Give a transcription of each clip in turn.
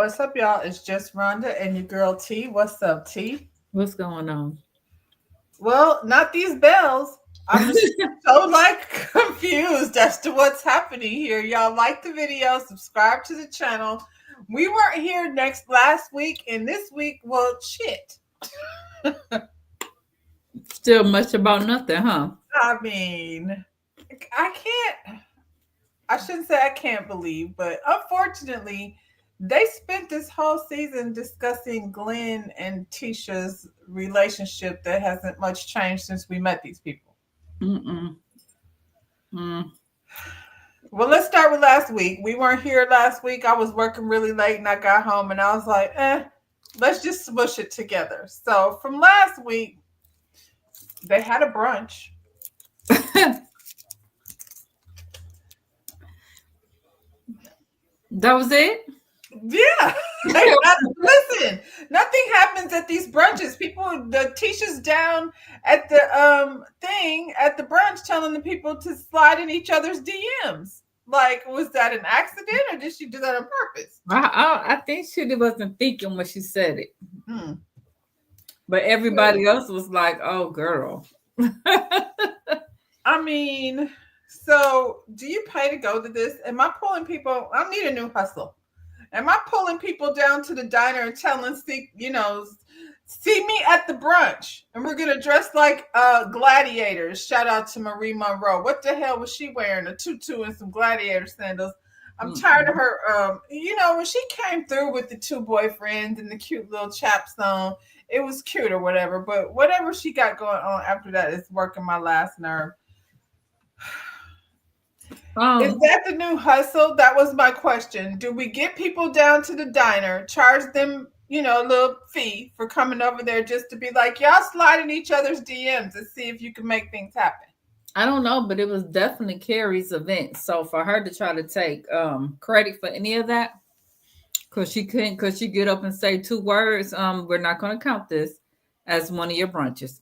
What's up, y'all? It's just Rhonda and your girl T. What's up, T? What's going on? Well, not these bells. I'm just so confused as to what's happening here. Y'all like the video, subscribe to the channel. We weren't here next last week, and this week, well, shit. Still much about nothing, huh? I mean, I can't. I shouldn't say I can't believe, but unfortunately, they spent this whole season discussing Glenn and Tisha's relationship that hasn't much changed since we met these people. Mm-mm. Mm. Well, let's start with last week. We weren't here last week. I was working really late and I got home and I was like, let's just smush it together. So from last week, they had a brunch. That was it? Yeah. Listen, nothing happens at these brunches. People, the Tisha's down at the thing at the brunch telling the people to slide in each other's DMs. Like, was that an accident or did she do that on purpose? I think she wasn't thinking when she said it. Hmm. But everybody else was like, oh, girl. I mean, so do you pay to go to this? Am I pulling people? I need a new hustle. Am I pulling people down to the diner and telling, see me at the brunch, and we're gonna dress like gladiators? Shout out to Marie Monroe. What the hell was she wearing? A tutu and some gladiator sandals. I'm tired of her. When she came through with the two boyfriends and the cute little chaps on, it was cute or whatever. But whatever she got going on after that is working my last nerve. Is that the new hustle? That was my question. Do we get people down to the diner, charge them, a little fee for coming over there just to be like, y'all slide in each other's DMs and see if you can make things happen? I don't know, but it was definitely Carrie's event. So for her to try to take credit for any of that, because she couldn't, because she get up and say two words, we're not going to count this as one of your brunches.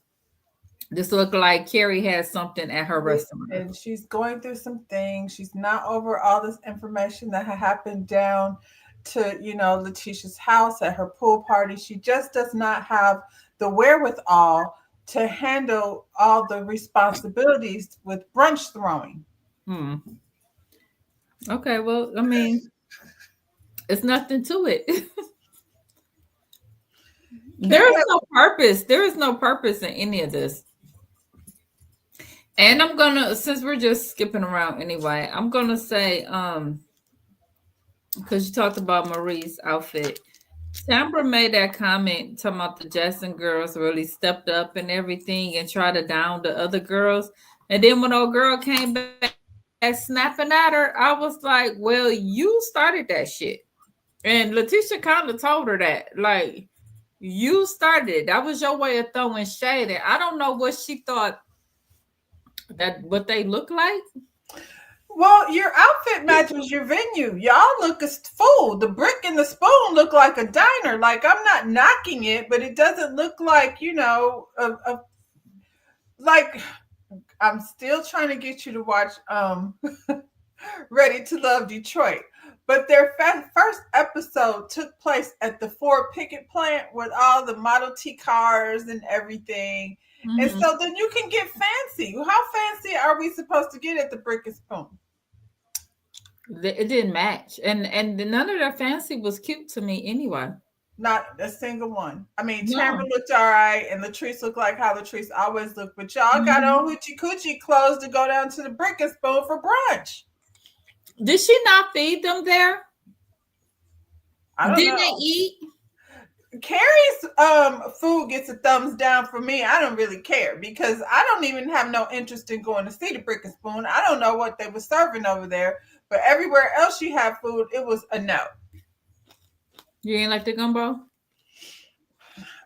This looked like Carrie had something at her restaurant. And she's going through some things. She's not over all this information that had happened down to, Letitia's house at her pool party. She just does not have the wherewithal to handle all the responsibilities with brunch throwing. Hmm. Okay, well, I mean, it's nothing to it. There is no purpose. There is no purpose in any of this. And I'm gonna, since we're just skipping around anyway, I'm gonna say, because you talked about Marie's outfit. Tambra made that comment talking about the Jackson girls really stepped up and everything and tried to down the other girls. And then when old girl came back snapping at her, I was like, well, you started that shit. And Letitia kind of told her that, like, you started. That was your way of throwing shade. And I don't know what she thought that what they look like. Well, your outfit matches your venue. Y'all look as full. The brick and the spoon look like a diner. Like, I'm not knocking it, but it doesn't look like, like, I'm still trying to get you to watch Ready to Love Detroit. But their first episode took place at the Ford Pickett plant with all the Model T cars and everything. Mm-hmm. And so then you can get fancy. How fancy are we supposed to get at the Brick and Spoon? It didn't match. And none of their fancy was cute to me anyway. Not a single one. I mean, Tamara looked all right, and Latrice looked like how Latrice always looked. But y'all got on hoochie coochie clothes to go down to the Brick and Spoon for brunch. Did she not feed them there? Didn't they eat? Carrie's food gets a thumbs down for me. I don't really care because I don't even have no interest in going to see the Brick and Spoon. I don't know what they were serving over there, but everywhere else she had food, it was a no. You ain't like the gumbo?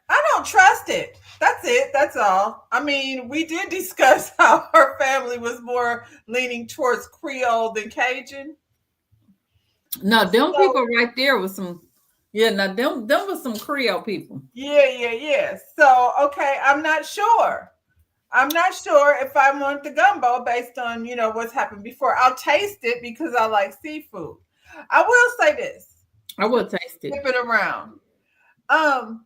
I don't trust it. That's it. That's all. I mean, we did discuss how her family was more leaning towards Creole than Cajun. No, them people right there was some. Yeah, now them was some Creole people. Yeah. So, okay, I'm not sure. I'm not sure if I want the gumbo based on, what's happened before. I'll taste it because I like seafood. I will say this. I will taste it. Flip it around. Um,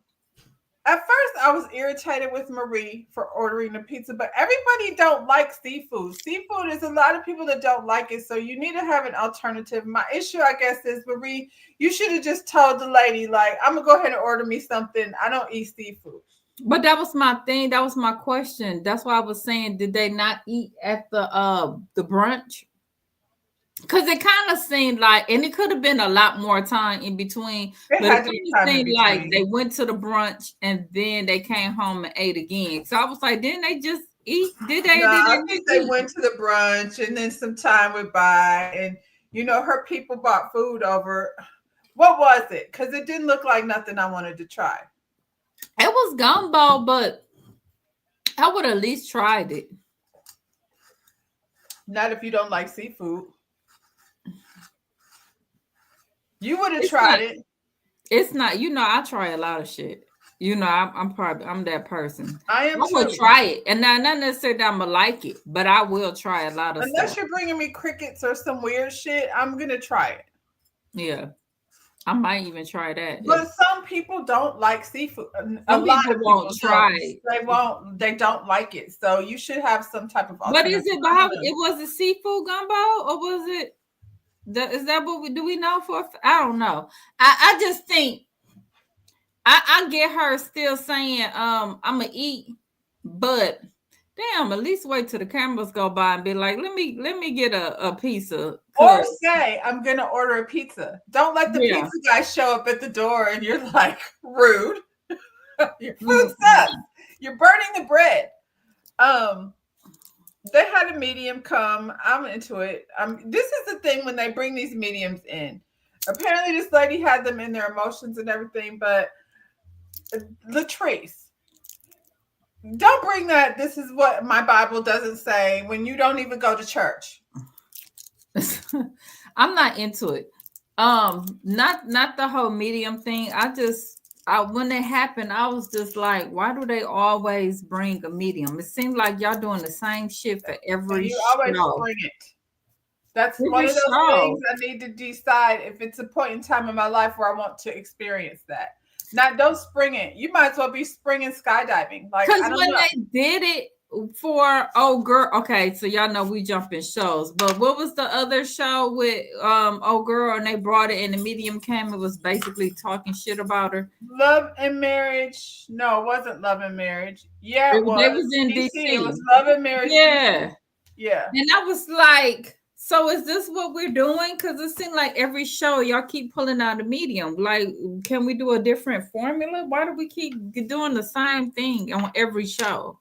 at first I was irritated with Marie for ordering the pizza, but everybody don't like seafood. Seafood is a lot of people that don't like it, so you need to have an alternative. My issue, I guess, is Marie, you should have just told the lady, like, I'm gonna go ahead and order me something. I don't eat seafood. But that was my thing. That was my question. That's why I was saying, did they not eat at the brunch? Because it kind of seemed like, and it could have been a lot more time in between, It but it had to be kind of time in seemed like between. they went to the brunch and then they came home and ate again. So I was like, didn't they just eat? Did they? No, Or did they I not think they eat? went to the brunch and then some time went by, and her people bought food over. What was it? Because it didn't look like nothing I wanted to try. It was gumbo, but I would at least tried it. Not if you don't like seafood. You would have It's tried not. it. It's not. I try a lot of shit. I'm that person. I I am will too. try it, and not necessarily that I'm gonna like it, but I will try a lot of Unless stuff. you're bringing me crickets or some weird shit, I'm gonna try it. Yeah, I might even try that. But some people don't like seafood. A Some lot people of won't people try don't. it. They won't. They don't like it. So you should have some type of What is alternative. it? But I how don't know. it was? It seafood gumbo, or was it? Is that what we do? We know for? I don't know. I just think I get her still saying I'm gonna eat, but damn, at least wait till the cameras go by and be like, let me get a pizza. Or Cause say, I'm gonna order a pizza. Don't let the yeah. pizza guy show up at the door and you're like, rude. Your food sucks. Mm-hmm. You're burning the bread. Um, they had a medium come. I'm into it. This is the thing when they bring these mediums in. Apparently, this lady had them in their emotions and everything, but Latrice, don't bring that. This is what my Bible doesn't say when you don't even go to church. I'm not into it. Not the whole medium thing. When it happened, I was just like, why do they always bring a medium? It seems like y'all doing the same shit for And every you always show. spring it. That's one Every of those things show. I need to decide if it's a point in time in my life where I want to experience that. Not don't spring it. You might as well be springing skydiving. Like Because I don't when know. they did it for old girl, okay, so y'all know we jump in shows, but what was the other show with old girl and they brought it and the medium came? It was basically talking shit about her. Love and Marriage. No, it wasn't Love and Marriage. Yeah, it They was. was in DC. It was DC. Love and Marriage DC. Yeah. Yeah. And I was like, so is this what we're doing? Because it seemed like every show y'all keep pulling out a medium. Like, can we do a different formula? Why do we keep doing the same thing on every show?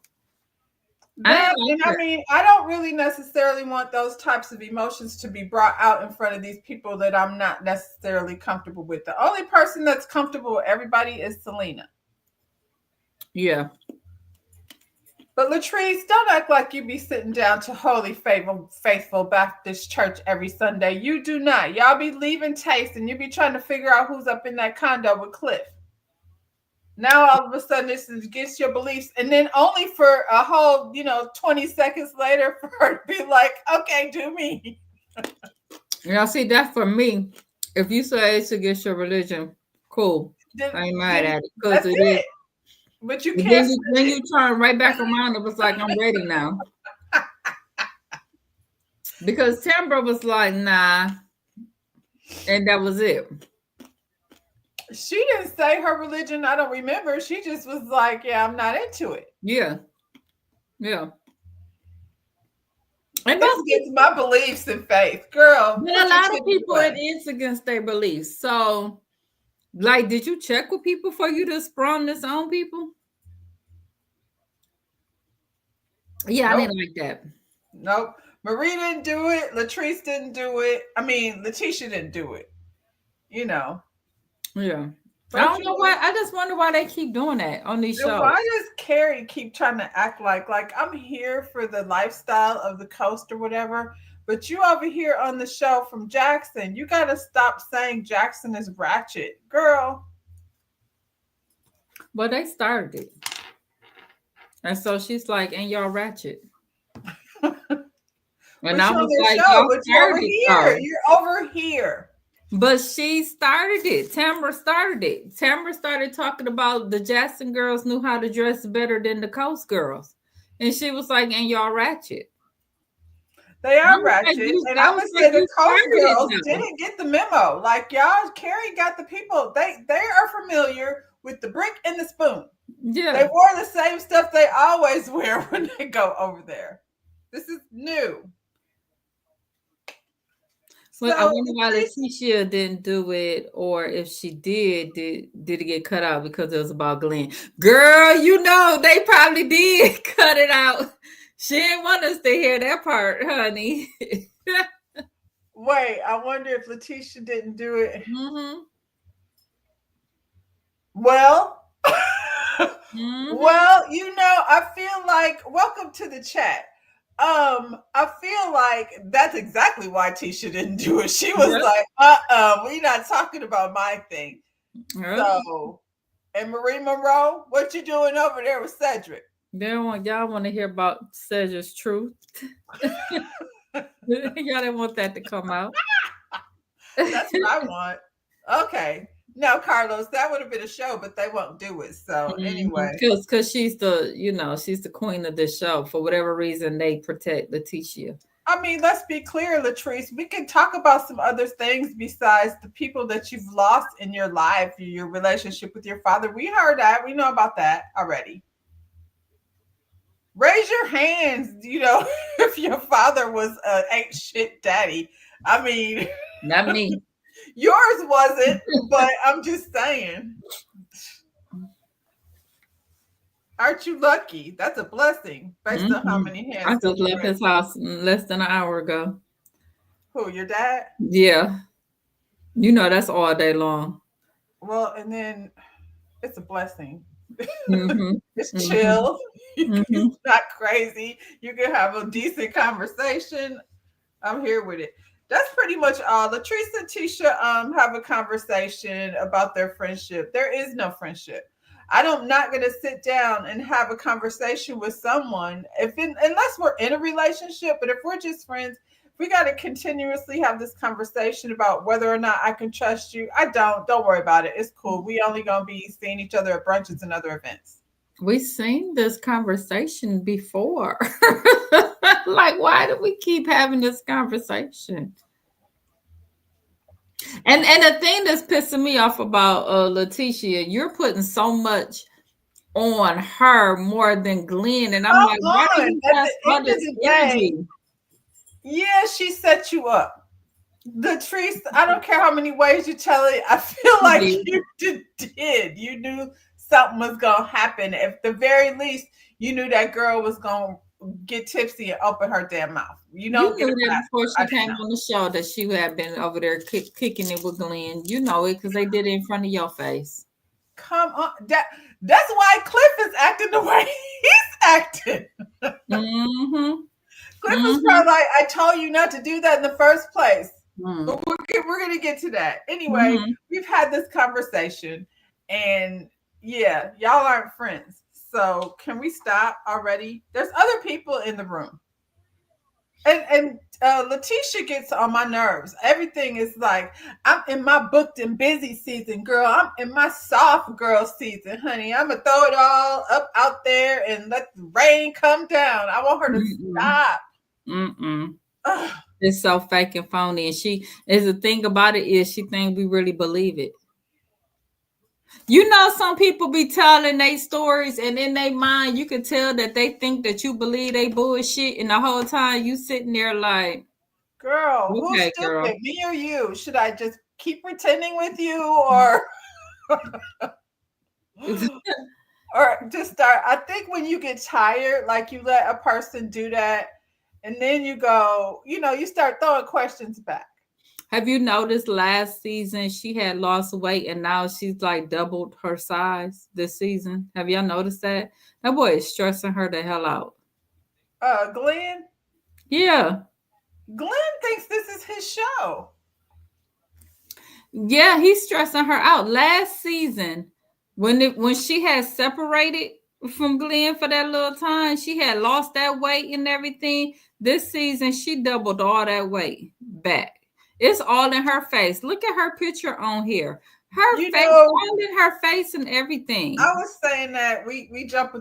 I That didn't like and I that. mean, I don't really necessarily want those types of emotions to be brought out in front of these people that I'm not necessarily comfortable with. The only person that's comfortable with everybody is Selena. Yeah. But Latrice, don't act like you be sitting down to Holy Faithful Baptist Church every Sunday. You do not. Y'all be leaving taste and you be trying to figure out who's up in that condo with Cliff. Now all of a sudden this is against your beliefs. And then only for a whole, 20 seconds later for her to be like, okay, do me. Yeah, see, that for me, if you say it's against your religion, cool. I ain't mad at it. Because That's it is. it. But you But can't. then you turn right back around, it was like, I'm ready now. Because Tambra was like, nah. And that was it. She didn't say her religion. I don't remember. She just was like, yeah, I'm not into it. Yeah. Yeah. And It's against my beliefs and faith. Girl, but put a your lot of titties people, it away. is against their beliefs. So, like, did you check with people for you to sprung this on people? Yeah, I Nope. didn't like that. Nope. Marie didn't do it. Latrice didn't do it. I mean, Letitia didn't do it. You know. Yeah. I But don't know why. I just wonder why they keep doing that on these then shows. why does Carrie keep trying to act like I'm here for the lifestyle of the coast or whatever? But you over here on the show from Jackson, you gotta stop saying Jackson is ratchet. Girl. Well, they started it. And so she's like, and y'all ratchet. And But I you're on was their like, show, y'all but you're over started it here. though. You're over here. But she started it. Tamara started it. Tamara started talking about the Jackson girls knew how to dress better than the Coast girls. And she was like, and y'all ratchet. They I are was like, ratchet. you, And I I'm was gonna like, say the you Coast started it girls though. didn't get the memo. Like y'all, Carrie got the people. They are familiar with the brick and the spoon. They Yeah. wore the same stuff they always wear when they go over there. This is new. Well, I So wonder why Latrice, Leticia didn't do it, or if she did it get cut out because it was about Glenn? Girl, you know they probably did cut it out. She didn't want us to hear that part, honey. wait, I wonder if Letitia didn't do it. Mm-hmm. Well, Mm-hmm. well, I feel like welcome to the chat. I feel like that's exactly why Tisha didn't do it. She was Yep. like, we not talking about my thing. Yep. So, and Marie Monroe, what you doing over there with Cedric? Y'all want to hear about Cedric's truth. Y'all didn't want that to come out. That's what I want. Okay. No, Carlos, that would have been a show, but they won't do it. So anyway. Because she's the queen of this show. For whatever reason, they protect Leticia. I mean, let's be clear, Latrice. We can talk about some other things besides the people that you've lost in your life, your relationship with your father. We heard that. We know about that already. Raise your hands, if your father was a ain't shit daddy. I mean, Not me. yours wasn't, but I'm just saying. Aren't you lucky? That's a blessing based on how many I hands did just you left raise? his house less than an hour ago. Who, your dad? Yeah. You know that's all day long. Well, and then it's a blessing. Mm-hmm. It's Mm-hmm. chill. Mm-hmm. It's not crazy. You can have a decent conversation. I'm here with it. That's pretty much all. Latrice and Tisha have a conversation about their friendship. There is no friendship. I'm not gonna sit down and have a conversation with someone unless we're in a relationship. But if we're just friends, we got to continuously have this conversation about whether or not I can trust you. I don't. Don't worry about it. It's cool. We only gonna be seeing each other at brunches and other events. We've seen this conversation before. Like, why do we keep having this conversation? And the thing that's pissing me off about Leticia, you're putting so much on her more than Glenn. And I'm Come like, why do on. you At have the all end of this the day, energy? yeah, she set you up. Latrice, I don't care how many ways you tell it. I feel You like did. you did. You knew something was gonna happen. At the very least, you knew that girl was gonna get tipsy and open her damn mouth. You You don't get knew a that pass. before I she didn't came know. on the show that she had been over there kicking it with Glenn. You know it because they did it in front of your face. Come on. That's why Cliff is acting the way he's acting. Mm-hmm. Cliff is Mm-hmm. probably like, I told you not to do that in the first place. Mm-hmm. But we're going to get to that. Anyway, Mm-hmm. we've had this conversation, and yeah, y'all aren't friends. So can we stop already? There's other people in the room. And Letitia gets on my nerves. Everything is like, I'm in my booked and busy season, girl. I'm in my soft girl season, honey. I'm gonna throw it all up out there and let the rain come down. I want her to Mm-mm. stop. Mm-mm. Ugh. It's so fake and phony. And she is the thing about it is she think we really believe it. You know, some people be telling their stories, and in their mind, you can tell that they think that you believe they bullshit, and the whole time you sitting there like, Girl, who's okay, girl. stupid? Me or you? Should I just keep pretending with you or or just start? I think when you get tired, like you let a person do that, and then you go, you start throwing questions back. Have you noticed last season she had lost weight and now she's like doubled her size this season? Have y'all noticed that? That boy is stressing her the hell out. Glenn, Yeah. Glenn thinks this is his show. Yeah, he's stressing her out. Last season, when she had separated from Glenn for that little time, she had lost that weight and everything. This season, she doubled all that weight back. It's all in her face. Look at her picture on here. Her You face, know, all in her face and I everything. was saying that we jump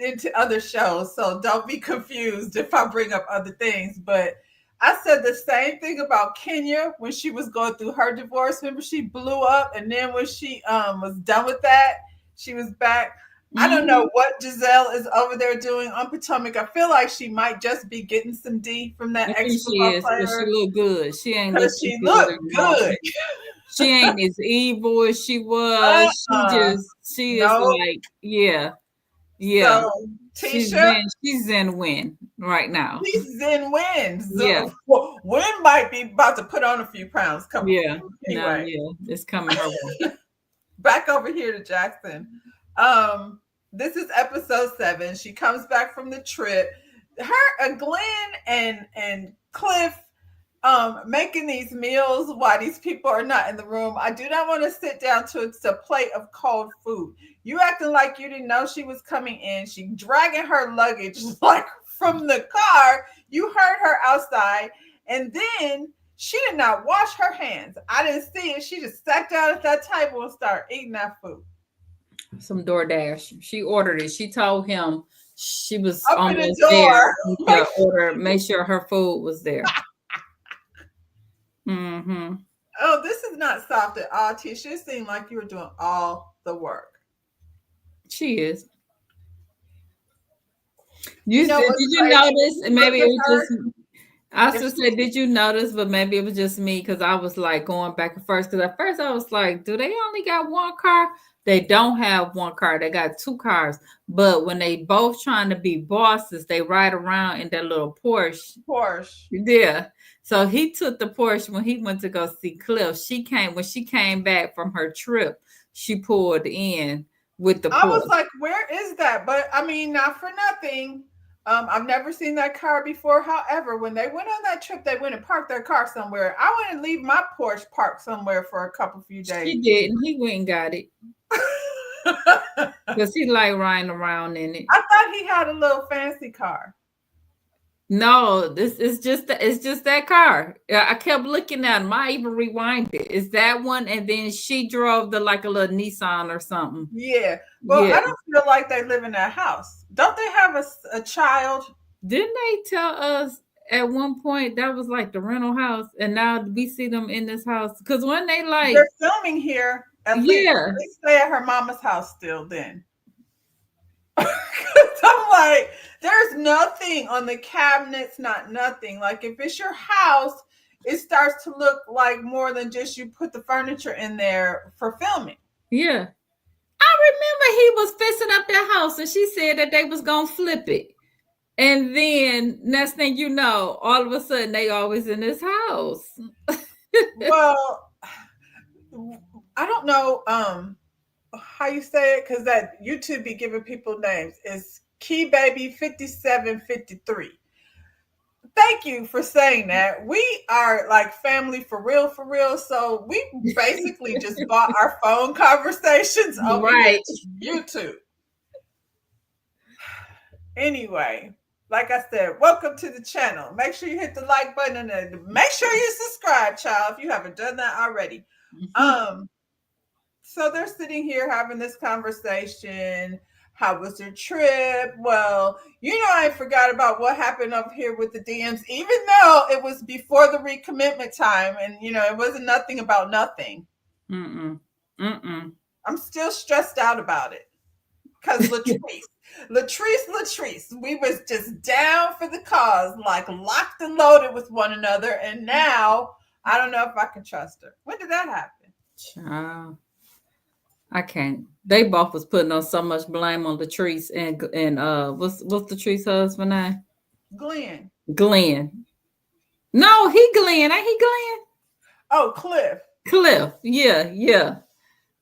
into other shows, so don't be confused if I bring up other things. But I said the same thing about Kenya when she was going through her divorce. Remember, she blew up, and then when she was done with that, she was back. I don't know Hmm. what Giselle is over there doing on Potomac. I feel like she might just be getting some D from that I ex think she football is because she player look good. She ain't because looking she good looked anymore. good. She ain't as evil as she was. Uh-uh. She is No. like, yeah, yeah. So Tisha, She's in win right now. she's in wins. Yeah, Win might be about to put on a few pounds. yeah. No, Anyway, yeah. It's coming her way. back over here to Jackson. Um, this is episode 7. She comes back from the trip. Glenn and Cliff making these meals while these people are not in the room. I do not want to sit down to a plate of cold food. You acting like you didn't know she was coming in. She dragging her luggage like from the car. You heard her outside, and then she did not wash her hands. I didn't see it. She just sat down at that table and started eating that food. Some DoorDash. She ordered it. She told him she was Open the almost there door. to order, make sure her food was there. Mm-hmm. Oh, this is not soft at all, Tisha. It seemed like you were doing all the work. She is. You know Did what's you crazy? notice? And Look maybe it at was her. just. I If also said, did you notice? But maybe it was just me because I was like going back and first. Because at first I was like, do they only got one car? They don't have one car. They got 2 cars. But when they both trying to be bosses, they ride around in that little Porsche. Porsche. Yeah. So he took the Porsche when he went to go see Cliff. When she came back from her trip, she pulled in with the I was Porsche. like, where is that? But I mean, not for nothing. I've never seen that car before. However, when they went on that trip, they went and parked their car somewhere. I wouldn't leave my Porsche parked somewhere for a few days. She didn't. He went and got it I because he like riding around in it. thought he had a little fancy car. No, this is it's just that car. I kept looking at him. I even rewind it. It's that one, and then she drove the like a little Nissan or something. Yeah. Well, Yeah. I don't feel like they live in that house. Don't they have a child? Didn't they tell us at one point that was like the rental house, and now we see them in this house? Because when they like, They're filming here. At least yeah, they stay at her mama's house still then. I'm like, there's nothing on the cabinets, not nothing. Like if it's your house, it starts to look like more than just you put the furniture in there for filming. yeah. I remember he was fixing up that house, and she said that they was gonna flip it. And then next thing you know, all of a sudden they always in this house. Well, I don't know how you say it because that YouTube be giving people names. It's Key Baby 5753. Thank you for saying that. We are like family for real, for real. So we basically just bought our phone conversations over here Right. to YouTube. Anyway, like I said, welcome to the channel. Make sure you hit the like button and make sure you subscribe, child, if you haven't done that already. So they're sitting here having this conversation. How was their trip? Well, I forgot about what happened up here with the DMs, even though it was before the recommitment time and, it wasn't nothing about nothing. I'm still stressed out about it because Latrice, we was just down for the cause, like locked and loaded with one another. And now I don't know if I can trust her. When did that happen? Child. I can't. They both was putting on so much blame on Latrice and what's Latrice's husband name? Glenn. Glenn. No, he Glenn. Ain't he Glenn? Oh, Cliff. Cliff. Yeah.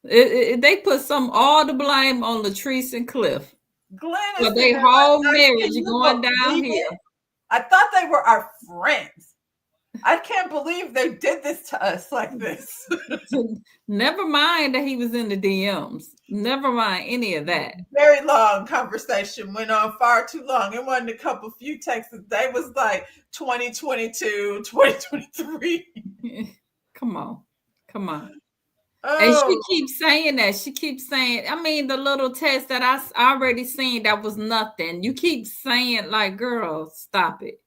They put all the blame on Latrice and Cliff. Glenn is but their whole marriage going down here. I thought they were our friends. I can't believe they did this to us like this. Never mind that he was in the DMs. Never mind any of that. Very long conversation went on far too long. It wasn't a couple few texts. They was like 2022, 2023. Come on. Come on. And she Oh, keeps saying that. She keeps saying, I mean, the little test that already seen that was nothing. You keep saying, like, girl, stop it.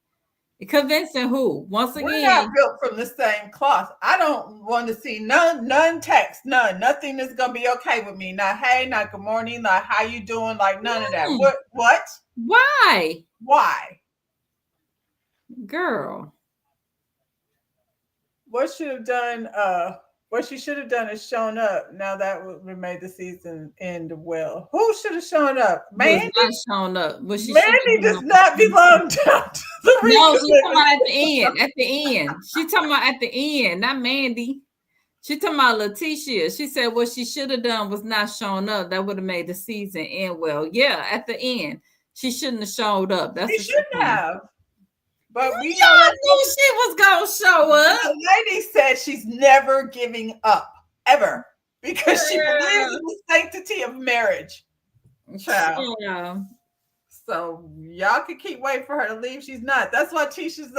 Convincing who? Once we're not again, built from the same cloth. I don't want to see none text, none. Nothing is gonna be okay with me. Not hey, not good morning, not how you doing, like none of that. mm, What? why? Why? Girl. What should have done? What she should have done is shown up. Now that would have made the season end well. Who should have shown up? Was Mandy. not shown up. But she should Mandy have does been not belong down to the No, she talking recommitment. about at the end. At the end. She talking about at the end, not Mandy. She talking about Letitia. She said what she should have done was not shown up. That would have made the season end well. Yeah, at the end. She shouldn't have showed up. That's She what she's shouldn't saying. have. But we know Y'all that knew she was gonna show up. the lady said she's never giving up, ever, because she believes Girl. in the sanctity of marriage. Child. Yeah. So y'all can keep waiting for her to leave. She's not. That's why Latrice's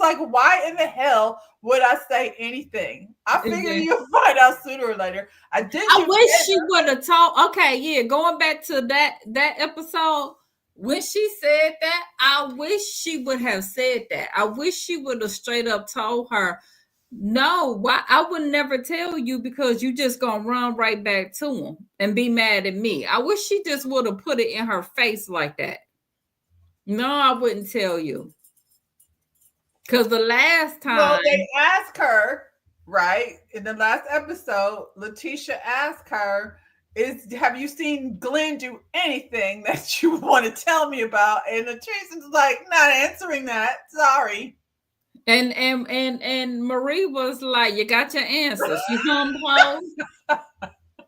like, why in the hell would I say anything? I figure Yeah. you'll find out sooner or later. I did. I wish she would have told. Okay, yeah, going back to that episode, when she said that, I wish she would have said that. I wish she would have straight up told her, no, why I would never tell you because you just gonna run right back to him and be mad at me. I wish she just would have put it in her face like that. No, I wouldn't tell you. Because the last time, Well, they asked her, right? In the last episode, Letitia asked her, have you seen Glenn do anything that you want to tell me about? And Latrice's like, not answering that. Sorry. and Marie was like, you got your answer. She hummed home.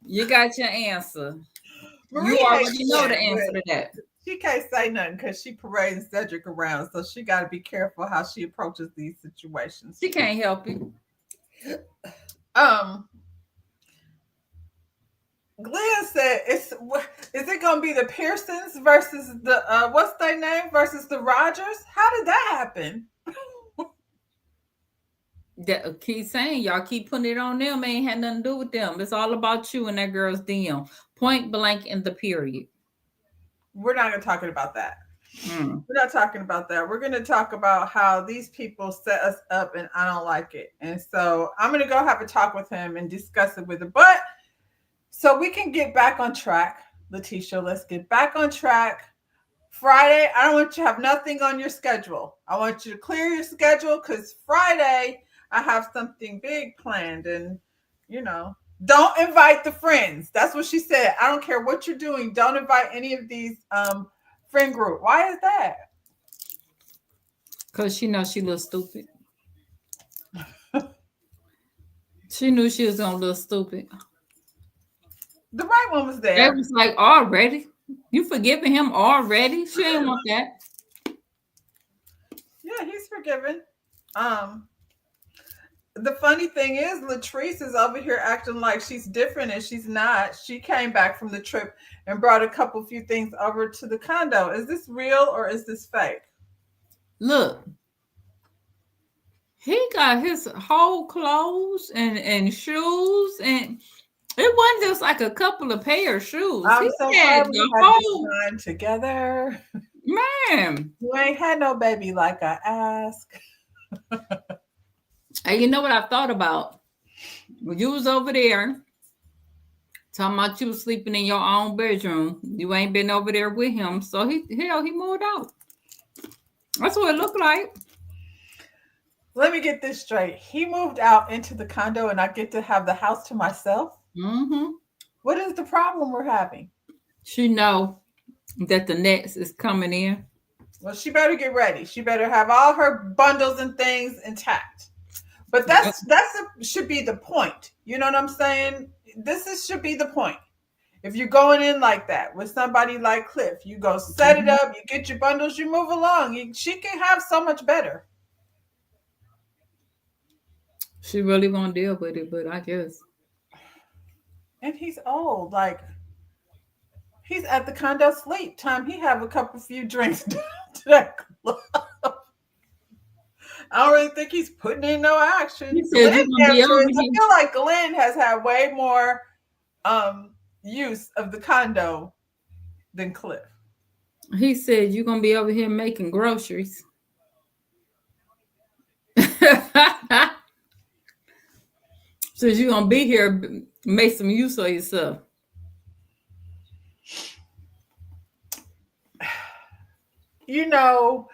You got your answer. Marie You hates already know the Glenn, answer but to that. she can't say nothing because she parades Cedric around. So she got to be careful how she approaches these situations. She can't help it. Glenn said, "Is it going to be the Pearsons versus the what's their name versus the Rogers? How did that happen?" That keep saying y'all keep putting it on them. Ain't had nothing to do with them. It's all about you and that girl's DM. Point blank in the period. We're not going to talk about that. Mm. We're not talking about that. We're going to talk about how these people set us up, and I don't like it. And so I'm going to go have a talk with him and discuss it with him. But so we can get back on track, Letitia. Let's get back on track. Friday, I don't want you to have nothing on your schedule. I want you to clear your schedule because Friday I have something big planned, and don't invite the friends. That's what she said. I don't care what you're doing. Don't invite any of these friend group. Why is that? Because she knows she looks stupid. She knew she was gonna look stupid. The right one was there. That was like already. You forgiving him already? She ain't want that. Yeah, he's forgiven. The funny thing is, Latrice is over here acting like she's different, and she's not. She came back from the trip and brought a few things over to the condo. Is this real or is this fake? Look, he got his whole clothes and shoes, and it wasn't just like a couple of pair of shoes. I'm He so had glad we the had whole this time together. man. You ain't had no baby like I asked. And you know what I thought about? When you was over there talking about you sleeping in your own bedroom, you ain't been over there with him, so he moved out. That's what it looked like. Let me get this straight. He moved out into the condo and I get to have the house to myself. Mm-hmm. What is the problem we're having? She know that the next is coming in. Well, she better get ready. She better have all her bundles and things intact. But should be the point. You know what I'm saying? Should be the point. If you're going in like that with somebody like Cliff, you go set it up, you get your bundles, you move along. She can have so much better. She really won't deal with it, but I guess. And he's old. Like he's at the condo sleep time. He have a couple few drinks down to that club. I don't really think he's putting in no He action. said Glenn you're gonna damn be sure over is. I here. feel like Glenn has had way more use of the condo than Cliff. He said you're gonna be over here making groceries. Since you're gonna be here, make some use of yourself. You know,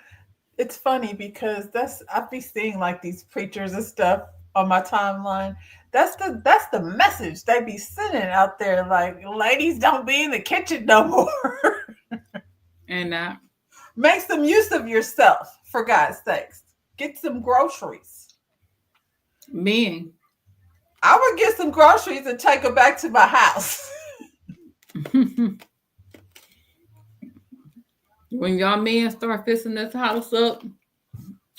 it's funny because I be seeing like these preachers and stuff on my timeline. That's the message they be sending out there. Like, ladies, don't be in the kitchen no more. And Make some use of yourself, for God's sakes. Get some groceries. men, I would get some groceries and take them back to my house. when y'all men start fixing this house up,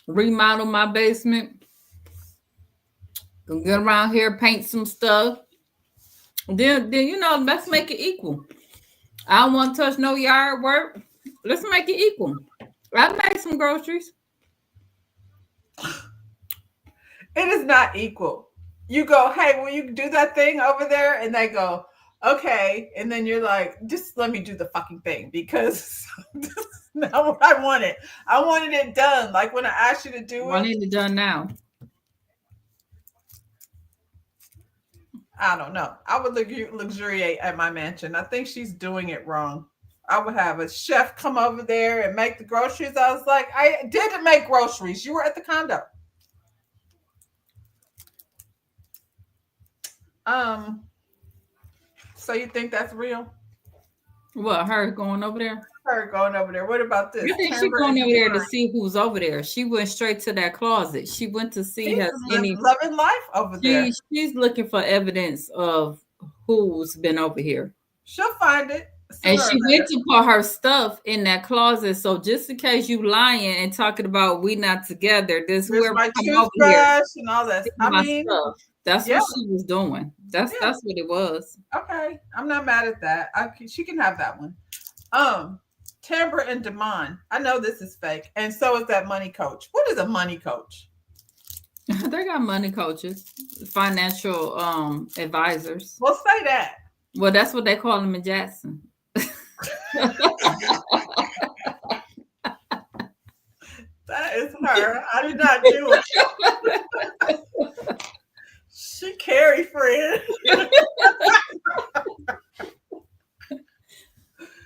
remodel my basement, gonna get around here, paint some stuff. Then let's make it equal. I don't want to touch no yard work. Let's make it equal. I make some groceries. It is not equal. You go, hey, will you do that thing over there? And they go, okay. And then you're like, just let me do the fucking thing because this is not what I wanted. I wanted it done. Like when I asked you to do I it. need it done now. I don't know. I would luxuriate at my mansion. I think she's doing it wrong. I would have a chef come over there and make the groceries. I was like, I didn't make groceries. You were at the condo. Um, so you think that's real? What, her going over there? Her going over there. What about this? I think she Timber and going over there to Devon. see who's over there. She went straight to that closet. She went to see She's has any. loving life over there. She's looking for evidence of who's been over here. She'll find it And sooner or she went later. to put her stuff in that closet. So just in case you lying and talking about we not together, this There's whoever my come over here, toothbrush and all that. this is I my mean, stuff. That's yeah, what she was doing. That's yeah. what it was. Okay, I'm not mad at that. She can have that one. Timber and Damon. I know this is fake, and so is that money coach. What is a money coach? They got money coaches, financial advisors. Well, say that. Well, that's what they call them in Jackson. That is her. I did not do it. She carry friend.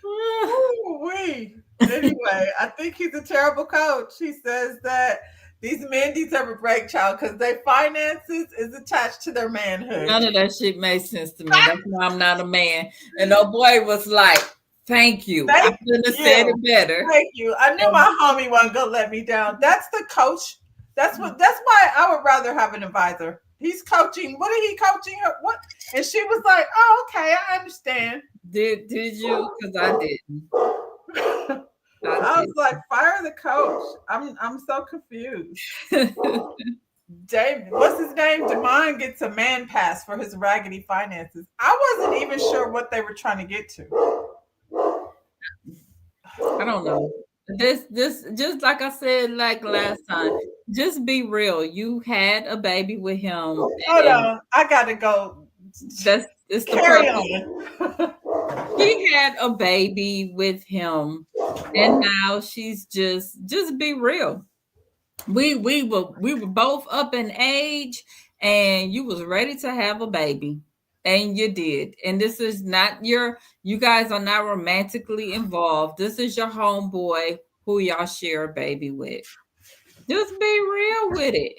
Ooh-wee. Anyway, I think he's a terrible coach. He says that these men need to have a break, child, because their finances is attached to their manhood. None of that shit made sense to me. That's why I'm not a man. And the boy was like, "Thank you. I couldn't have said it better." Thank you. I knew my homie wasn't gonna let me down. That's the coach. That's why I would rather have an advisor. He's coaching. What are he coaching her? What? And she was like, "Oh, okay, I understand." Did you? Because I didn't. I was like, "Fire the coach." I'm so confused. Dave, what's his name? Damon gets a man pass for his raggedy finances. I wasn't even sure what they were trying to get to. I don't know. This just like I said like last time, just be real. You had a baby with him. Hold on. I gotta go. It's the Carry purpose. on. She had a baby with him, and now she's just be real. We were both up in age, and you was ready to have a baby, and you did. And this is not you guys are not romantically involved. This is your homeboy who y'all share a baby with. Just be real with it.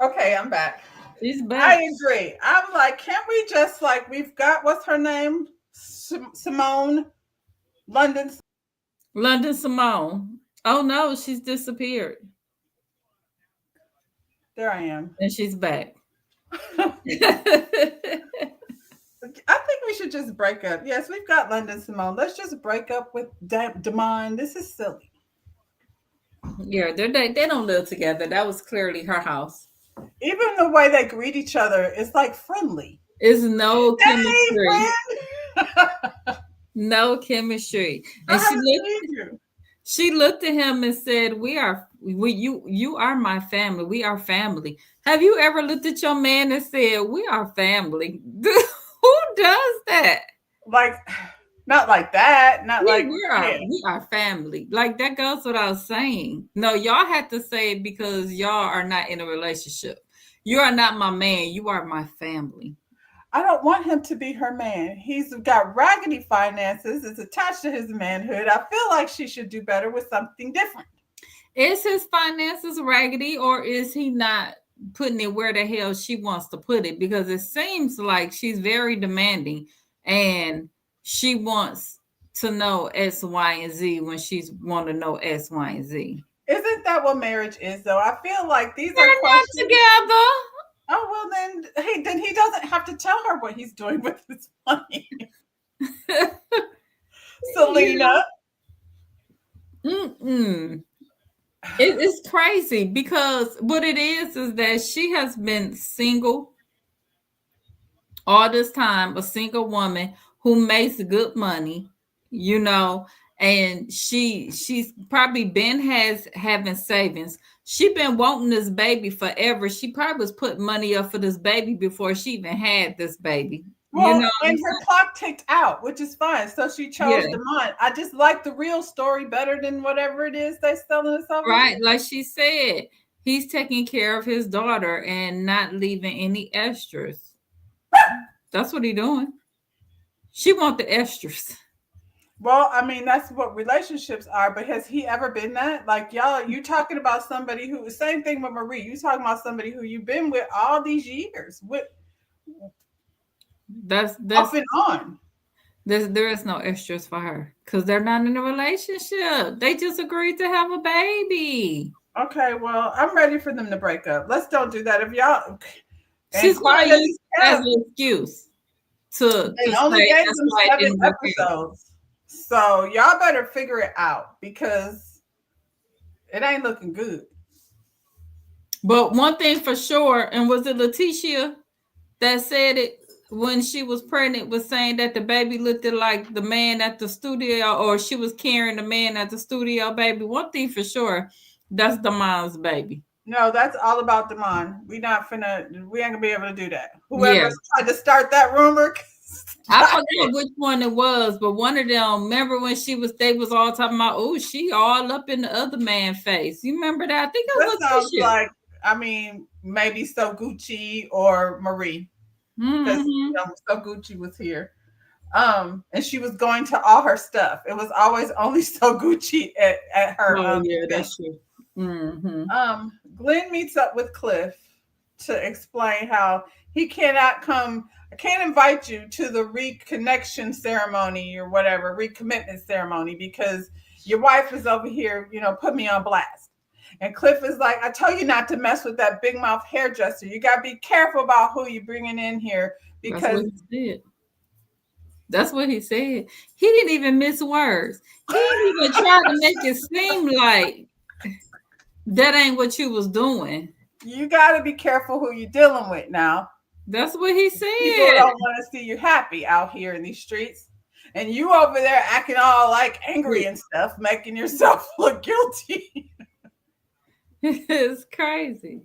Okay, I'm back. She's back. I agree. I'm like, can't we just like we've got what's her name? Simone London. London Simone. Oh no, she's disappeared. There I am. And she's back. I think we should just break up. Yes, we've got London Simone. Let's just break up with Damon. This is silly. Yeah, they don't live together. That was clearly her house. Even the way they greet each other is like friendly. It's no Hey, chemistry. friend. No chemistry. I And haven't seen you. she looked at him and said, you are my family. We are family. Have you ever looked at your man and said, we are family? Who does that? Like, not like that. Not Yeah, like, yeah. we are family. Like that goes without saying. No, y'all have to say it because y'all are not in a relationship. You are not my man. You are my family. I don't want him to be her man. He's got raggedy finances. It's attached to his manhood. I feel like she should do better with something different. Is his finances raggedy or is he not putting it where the hell she wants to put it? Because it seems like she's very demanding and she wants to know X, Y, and Z when she's want to know X, Y, and Z. Isn't that what marriage is, though? I feel like these They're are not questions. together. Oh well, then he doesn't have to tell her what he's doing with his money, You Selena. know, it's crazy because what it is that she has been single all this time, a single woman who makes good money, you know, and she's probably been has having savings. She been wanting this baby forever. She probably was putting money up for this baby before she even had this baby. You know Well, what I'm and saying? her clock ticked out, which is fine. So she Yeah, chose Demont. I just like the real story better than whatever it is they selling us over here. right. Like she said, he's taking care of his daughter and not leaving any extras. That's what he doing. She want the extras. Well, I mean, that's what relationships are, but has he ever been that? Like, y'all, you talking about somebody who, same thing with Marie, you talking about somebody who you've been with all these years, with That's off and on. there is no extras for her because they're not in a relationship. They just agreed to have a baby. Okay, well, I'm ready for them to break up. Let's don't do that. If y'all, and She's gonna quiet as use it's it as kept, an excuse to they only say gave that's them why it 7 didn't work out. episodes. So y'all better figure it out because it ain't looking good. But one thing for sure, and was it Letitia that said it when she was pregnant, was saying that the baby looked like the man at the studio, or she was carrying the man at the studio baby. One thing for sure, that's the mom's baby. No, that's all about Demond. We ain't gonna be able to do that. Yeah. Whoever's tried to start that rumor, I forgot which one it was, but one of them, remember when they was all talking about, oh, she all up in the other man's face. You remember that? I think it that was sounds Letitia. like, I mean, maybe So Gucci or Marie, because Mm-hmm. So Gucci was here. And she was going to all her stuff. It was always only So Gucci at her Oh, yeah, event. that's true. Mm-hmm. Glenn meets up with Cliff to explain how he cannot come. I can't invite you to the reconnection ceremony or whatever, recommitment ceremony, because your wife is over here, put me on blast. And Cliff is like, I told you not to mess with that big mouth hairdresser. You got to be careful about who you're bringing in here That's what because he said. That's what he said. He didn't even miss words. He didn't even try to make it seem like that ain't what you was doing. you got to be careful who you're dealing with now. That's what he People said. don't want to see you happy out here in these streets. And you over there acting all like angry and stuff, making yourself look guilty. It's crazy.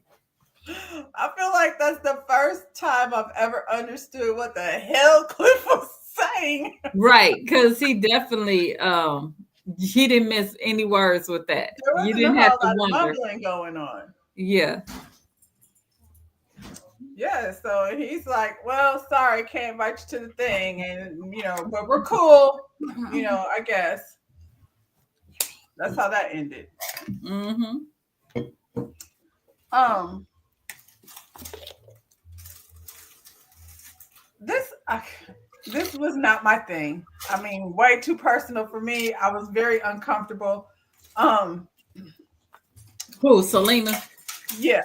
I feel like that's the first time I've ever understood what the hell Cliff was saying. Right, because he definitely he didn't miss any words with that. There You wasn't a didn't have whole to lot of wonder. mumbling going on. Yeah. Yeah, so he's like, well, sorry, can't invite you to the thing. And, but we're cool. I guess. That's how that ended. Mm-hmm. Um, this this was not my thing. I mean, way too personal for me. I was very uncomfortable. Who, Selena? Yeah.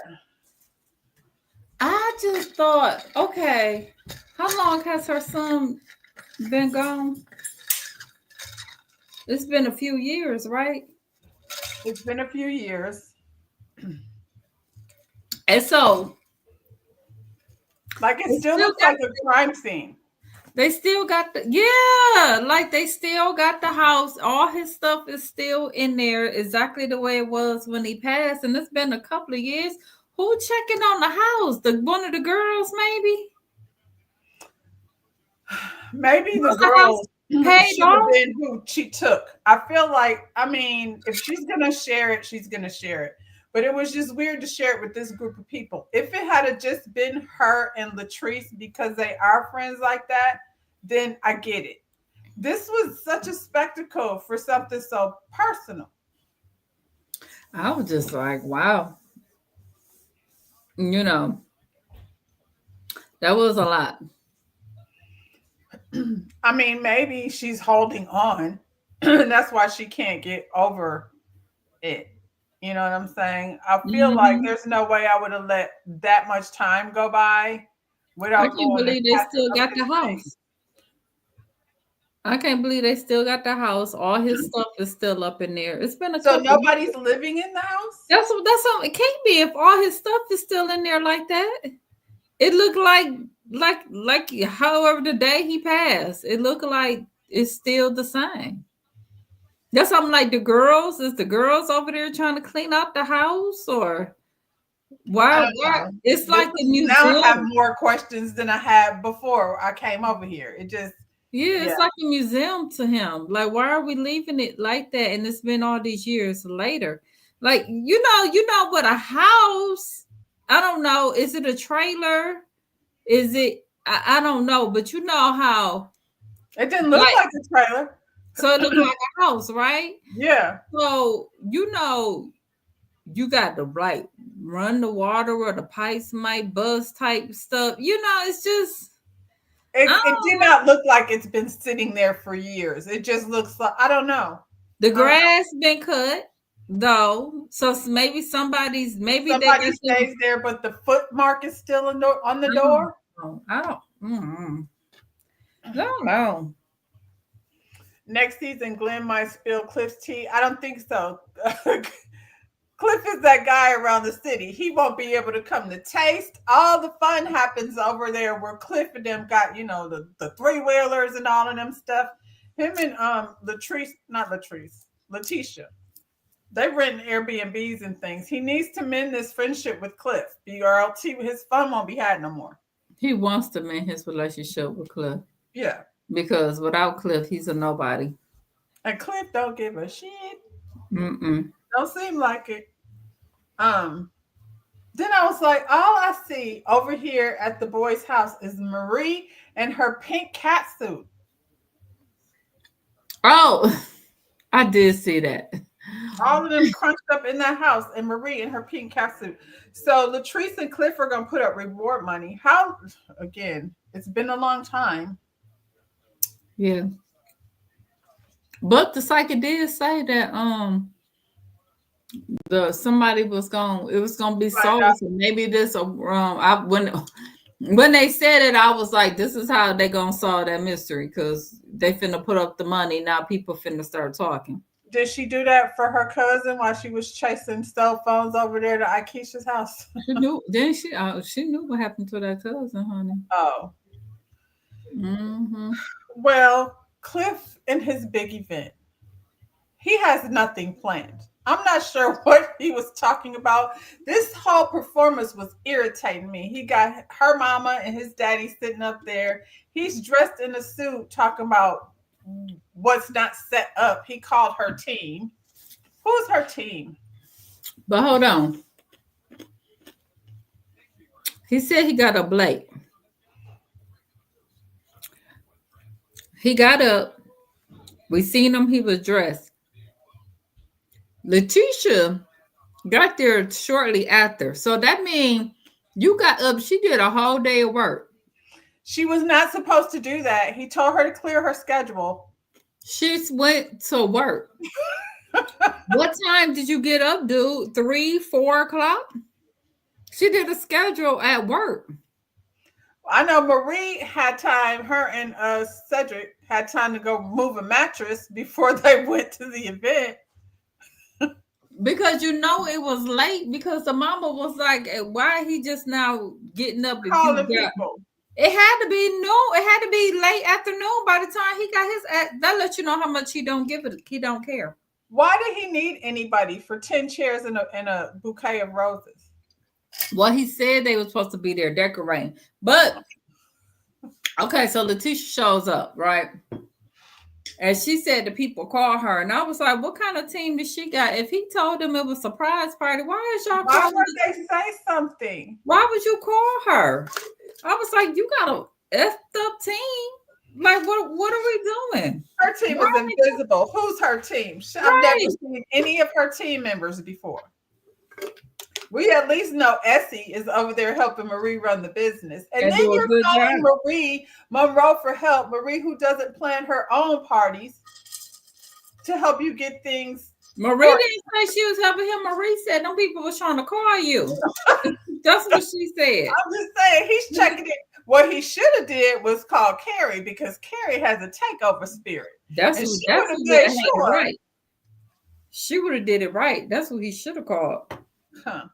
I just thought, okay, how long has her son been gone? It's been a few years, right? It's been a few years. And so Like it they still still looks got like a crime scene. like they still got the house. All his stuff is still in there exactly the way it was when he passed. And it's been a couple of years. Who checking on the house? The one of the girls, maybe? Maybe the Was the house girl paid should have off? been who she took. I feel like, I mean, if she's gonna share it, she's gonna share it. But it was just weird to share it with this group of people. If it had just been her and Latrice because they are friends like that, then I get it. This was such a spectacle for something so personal. I was just like, wow, you know, that was a lot. I mean, maybe she's holding on, and that's why she can't get over it. You know what I'm saying? I feel like Hmm. there's no way I would have let that much time go by I without can't going and believe they patching still up got his the thing. house. I can't believe they still got the house. All his stuff is still up in there. It's been a So couple of nobody's years. living in the house? That's what it can't be if all his stuff is still in there like that. It looked like however the day he passed, it looked like it's still the same. That's something like the girls. Is the girls over there trying to clean out the house or I why? don't Why know. it's This like a is now I have museum. more questions than I had before I came over here. It just Yeah, yeah. it's like a museum to him. Like, why are we leaving it like that? And it's been all these years later. Like, you know what a house. I don't know. Is it a trailer? Is it? I don't know. But you know how It didn't look like like a trailer. so it looked like a house, right? Yeah. So you got to like run the water or the pipes might bust type stuff. It's just I It don't did know. not look like it's been sitting there for years. It just looks like I don't know. The I don't know. grass been cut though, so maybe maybe they Somebody got them. stays there, but the foot mark is still on the I don't door. know. I don't know. Next season, Glenn might spill Cliff's tea. I don't think so. Cliff is that guy around the city. He won't be able to come to taste. All the fun happens over there where Cliff and them got, the three wheelers and all of them stuff. Him and Latrice, not Latrice, Letitia. They rent Airbnbs and things. He needs to mend this friendship with Cliff, or else his fun won't be had no more. He wants to mend his relationship with Cliff Yeah. because without Cliff, he's a nobody. And Cliff don't give a shit. Mm-mm. Don't seem like it. Um, then I was like, all I see over here at the boy's house is Marie and her pink cat suit. Oh, I did see that. All of them crunched up in that house, and Marie in her pink cat suit. So Latrice and Cliff are gonna put up reward money. How again? It's been a long time. Yeah, but the psychic did say that the somebody was going it was gonna be Find sold. out. So maybe this I when they said it, I was like, this is how they gonna solve that mystery because they finna put up the money. Now people finna start talking. Did she do that for her cousin while she was chasing cell phones over there to Aikisha's house? She knew, then she knew what happened to that cousin, honey. Oh, Hmm. well, Cliff in his big event, he has nothing planned. I'm not sure what he was talking about. This whole performance was irritating me. He got her mama and his daddy sitting up there. He's dressed in a suit talking about what's not set up. He called her team. Who's her team? But hold on, he said he got a Blake. He got up. We seen him. He was dressed. Letitia got there shortly after, so that means you got up. She did a whole day of work. She was not supposed to do that. He told her to clear her schedule. She went to work. What time did you get up, dude? 3, 4 o'clock? She did a schedule at work. I know Marie had time, her and Cedric had time to go move a mattress before they went to the event. Because you know it was late because the mama was like, why he just now getting up if you Calling got people. it had to be noon, it had to be late afternoon by the time he got his that let you know how much he don't give it, he don't care. Why did he need anybody for 10 chairs and a bouquet of roses? Well, he said they were supposed to be there decorating. But okay, so Letitia shows up, right? And she said the people call her. And I was like, what kind of team did she got? If he told them it was a surprise party, why is y'all Why calling would the they say something? Why would you call her? I was like, you got a effed up team. Like, what are we doing? Her team Why is are we invisible. Who's her team? I've never right? seen any of her team members before. We at least know Essie is over there helping Marie run the business. And And then do a you're good job. calling Marie Monroe for help. Marie, who doesn't plan her own parties to help you get things. Marie didn't say she was helping him. Marie said them people was trying to call you. That's what she said. I'm just saying, he's checking it. What he should have did was call Carrie because Carrie has a takeover spirit. That's And who she that's would have who made had it sure. right. She would have did it right. That's what he should have called. Huh.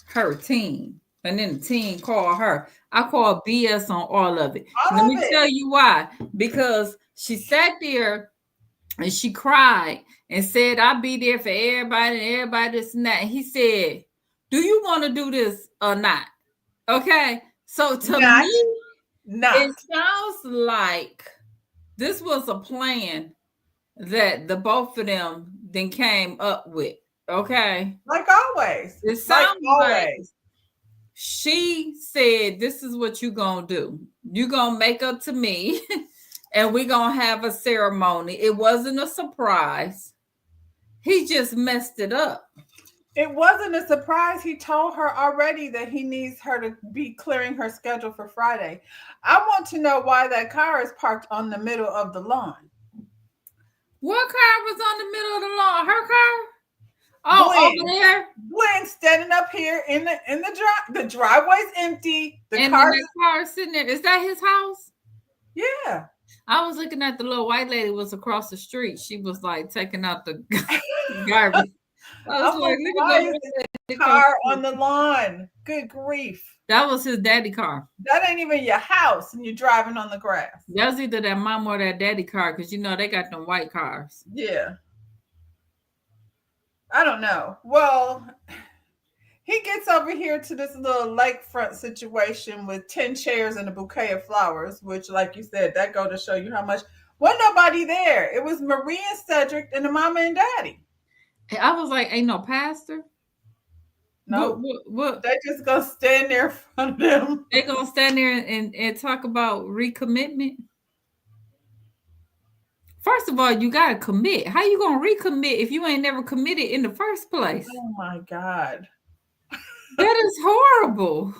Her team. And then the team called her. I call BS on all of it. All Let of me it. tell you why. Because she sat there and she cried and said, I'll be there for everybody and everybody this and that. And he said, do you want to do this or not? Okay. So to me, it sounds like this was a plan that the both of them then came up with. Okay. Like always. It sounds like she said, this is what you gonna do. You gonna make up to me and we're gonna have a ceremony. It wasn't a surprise. He just messed it up. It wasn't a surprise. He told her already that he needs her to be clearing her schedule for Friday. I want to know why that car is parked on the middle of the lawn. What car was on the middle of the lawn? Her car? Oh, Glenn. over there. Glenn standing up here in the driveway's empty. The car sitting there. Is that his house? Yeah. I was looking at the little white lady was across the street. She was like taking out the garbage. I was like, look at the car on the lawn. Good grief. That was his daddy car. That ain't even your house and you're driving on the grass. That was either that mom or that daddy car because, you know, they got them white cars. Yeah. I don't know. Well, he gets over here to this little lakefront situation with 10 chairs and a bouquet of flowers, which, like you said, that go to show you how much. Wasn't nobody there. It was Marie and Cedric and the mama and daddy. I was like, ain't no pastor? No. What? They just gonna stand there in front of them. They gonna stand there and talk about recommitment? First of all, you gotta commit. How you gonna recommit if you ain't never committed in the first place? Oh my God. That is horrible.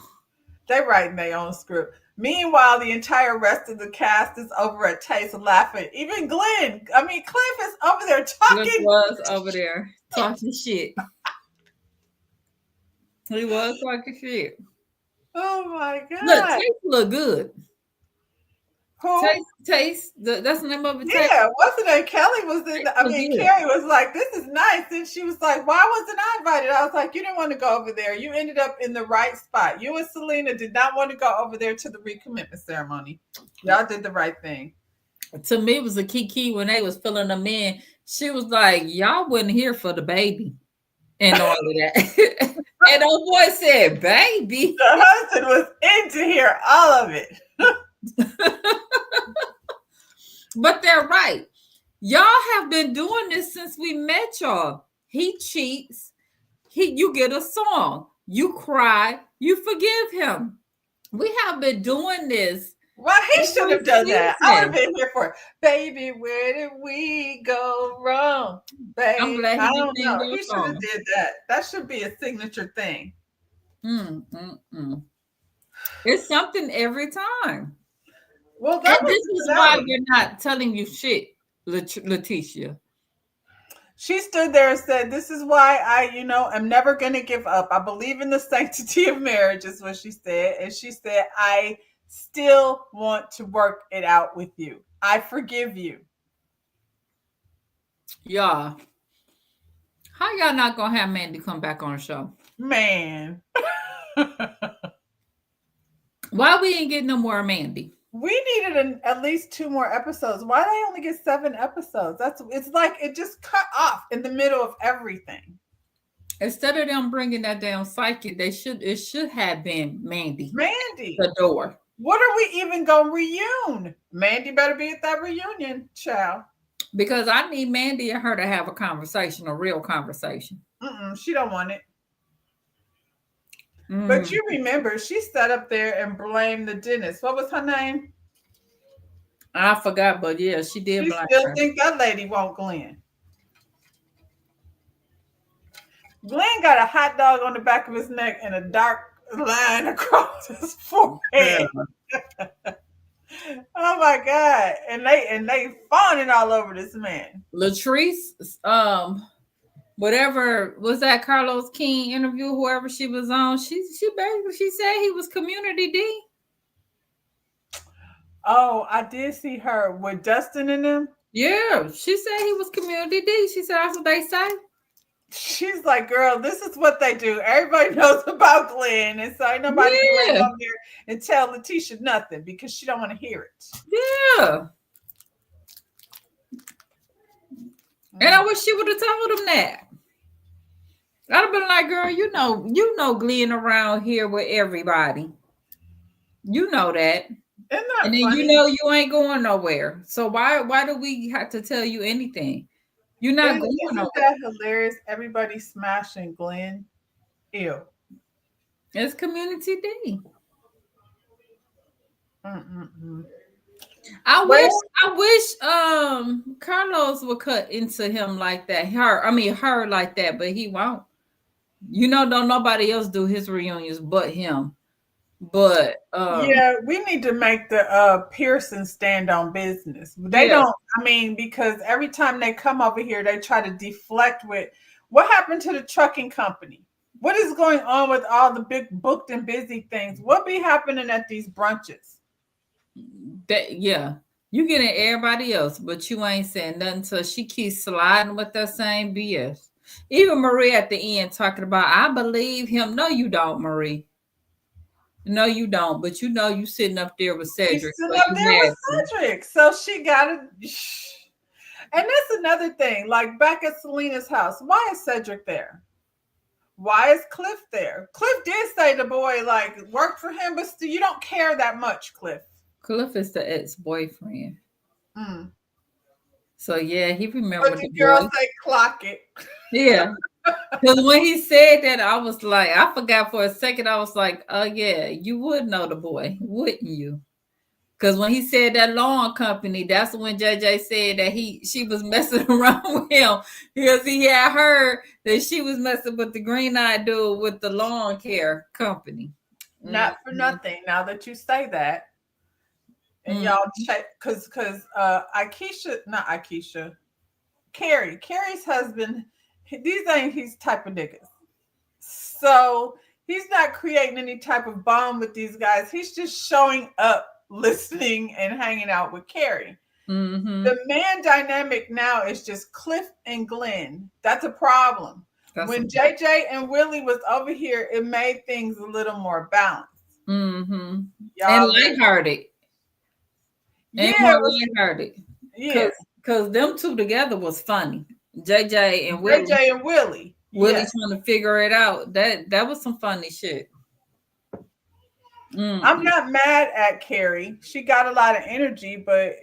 They writing their own script. Meanwhile, the entire rest of the cast is over at Taste laughing. Even Cliff is over there talking. Cliff was over there talking shit. He was talking shit. Oh my God. Look, Taste look good. Who? Taste. That's the name of it. Yeah, what's the name? Kelly was in. Carrie was like, "This is nice," and she was like, "Why wasn't I invited?" I was like, "You didn't want to go over there. You ended up in the right spot. You and Selena did not want to go over there to the recommitment ceremony. Y'all did the right thing." To me, it was a key when they was filling them in. She was like, "Y'all wasn't here for the baby." And all of that. And old boy said, "Baby." The husband was into hear all of it. But they're right. Y'all have been doing this since we met y'all. He cheats. You get a song. You cry. You forgive him. We have been doing this. Well, he should have done that. I would have been here for it. Baby, where did we go wrong? Baby, I'm glad I don't know. He should have did that. That should be a signature thing. It's something every time. Well, this is why we're not telling you shit, Letitia. She stood there and said, "This is why I, am never going to give up. I believe in the sanctity of marriage," is what she said. And she said, "I still want to work it out with you. I forgive you." Yeah. How y'all not gonna have Mandy come back on the show? Man. Why we ain't getting no more Mandy? We needed at least 2 more episodes. Why they only get 7 episodes? It's like it just cut off in the middle of everything. Instead of them bringing that down psychic, it should have been Mandy. Mandy. The door. What are we even gonna reunion? Mandy better be at that reunion, child. Because I need Mandy and her to have a conversation, a real conversation. She don't want it. But you remember, she sat up there and blamed the dentist. What was her name? I forgot, but yeah, she did. She still think that lady won't Glenn. Glenn got a hot dog on the back of his neck and a dark line across his forehead. Yeah. Oh my God. And they fawning all over this man. Latrice, whatever was that Carlos King interview, whoever she was on, she said he was community D. Oh, I did see her with Dustin in them. Yeah, she said he was community D. She said that's what they say. She's like, girl, this is what they do. Everybody knows about Glenn, and so ain't nobody can right up there and tell Letitia nothing because she don't want to hear it. Yeah. And I wish she would have told him that. I'd have been like, girl, you know Glenn around here with everybody. You know that. And then funny? You know you ain't going nowhere. So why do we have to tell you anything? You're not going nowhere. Isn't that hilarious? Everybody smashing Glenn. Ew. It's community D. I wish Carlos would cut into him like that. Her like that, but he won't. You know, don't nobody else do his reunions but him. But yeah, we need to make the Pearson stand on business. They don't, because every time they come over here, they try to deflect with what happened to the trucking company? What is going on with all the big booked and busy things? What be happening at these brunches? You getting everybody else, but you ain't saying nothing. So she keeps sliding with that same BS. Even Marie at the end talking about, I believe him. No, you don't, Marie. No, you don't. But you know you sitting up there with Cedric. You're sitting up there with Cedric. So she got it. And that's another thing. Like back at Selena's house, why is Cedric there? Why is Cliff there? Cliff did say the boy worked for him, but still, you don't care that much, Cliff. Cliff is the ex-boyfriend. So yeah, he remembered the girl say clock it. Yeah. Because when he said that, I was like, I forgot for a second. I was like, oh yeah, you would know the boy, wouldn't you? Because when he said that lawn company, that's when JJ said that she was messing around with him because he had heard that she was messing with the green-eyed dude with the lawn care company. Not for nothing. Now that you say that, and y'all check because Carrie's husband, these ain't his type of niggas. So he's not creating any type of bond with these guys. He's just showing up, listening, and hanging out with Carrie. The man dynamic now is just Cliff and Glenn. That's a problem. When JJ and Willie was over here, it made things a little more balanced. And lighthearted. And more lighthearted. Yeah. Because them two together was funny. JJ and Willie. Willie trying to figure it out. That was some funny shit. I'm not mad at Carrie. She got a lot of energy, but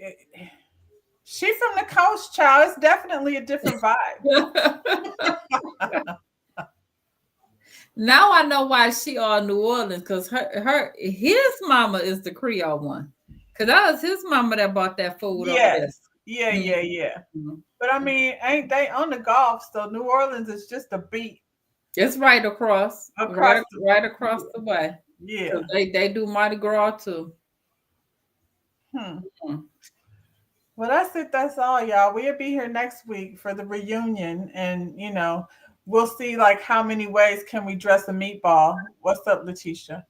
she from the coast, child. It's definitely a different vibe. Now I know why she all New Orleans, because his mama is the Creole one. Because that was his mama that bought that food over there. Yeah. But I mean, ain't they on the Gulf? So New Orleans is just a beat. It's right across right across the way. Yeah. So they do Mardi Gras too. Well, that's it. That's all, y'all. We'll be here next week for the reunion, and we'll see how many ways can we dress a meatball. What's up, Letitia?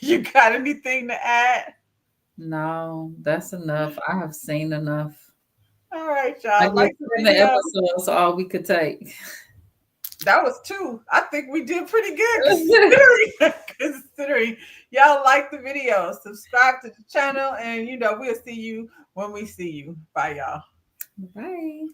You got anything to add? No, that's enough. I have seen enough. All right, I y'all. did Like the 7 video. episodes, so all we could take. That was 2. I think we did pretty good considering y'all like the video. Subscribe to the channel, and we'll see you when we see you. Bye, y'all. Bye.